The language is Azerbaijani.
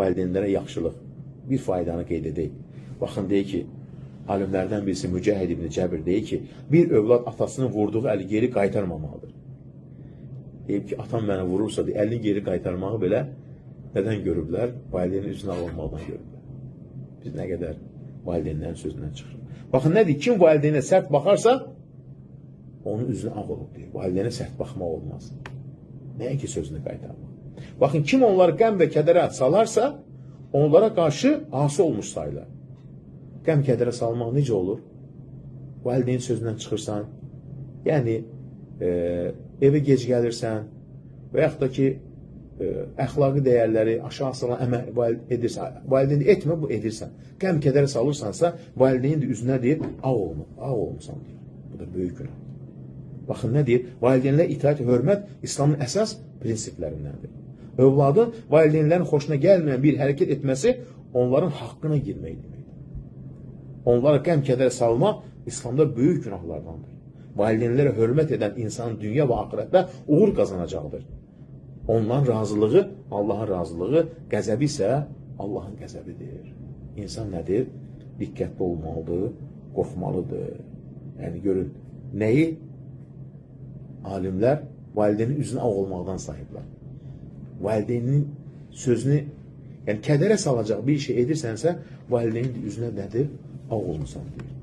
valideynlərə yaxşılıq, bir faydanı qeyd edək. Baxın, deyək ki, alimlərdən birisi Mücahid ibn Cəbir deyir ki, bir övlad atasının vurduğu əli geri qaytarmamalıdır. Deyib ki, atam mənə vurursa, əlini geri qaytarmağı belə nədən görüblər? Valideynin üzünə alınmaqdan görüblər. Biz nə qədər valideynlərin sözündən çıxırıq. Baxın, nə deyir? Kim valideynə sərt baxarsa, onun üzünə ağ olub deyir. Valideynə sərt baxmaq olmaz. Nəyə ki, sözünü qaytarmaq. Baxın, kim onları qəm və kədərə salarsa, onlara qarşı asi olmuş sayılar. Qəm kədərə salmaq necə olur? Valideyn sözündən çıxırsan, yəni evə gec gəlirsən və yaxud da ki, əxlaqi dəyərləri aşağı salan əməl edirsən. Valideyn etmə, bu edirsən. Qəm kədərə salırsansa, valideyn də üzünə deyir, ağ olmusan deyir. Bu da böyük günah. Baxın, nə deyir? Valideynlərə itaət, hörmət İslamın əsas prinsiplərindəndir. Övladın valideynlərin xoşuna gəlməyən bir hərəkət etməsi onların haqqına girmək deməkdir. Onlara qəm kədərə salmaq İslamda böyük günahlardandır. Valideynlərə hörmət edən insanın dünya və axirətdə uğur qazanacaqdır. Onların razılığı, Allahın razılığı, qəzəbi isə Allahın qəzəbidir. İnsan nədir? Diqqətli olmalıdır, qorxmalıdır. Yəni, görün, nəyi? Alimlər valideynin üzünə ağ olmaqdan sahiblər. Valideynin sözünü, yəni kədərə salacaq bir şey edirsənsə, valideynin üzünə nədir? Ağ olmusan deyir.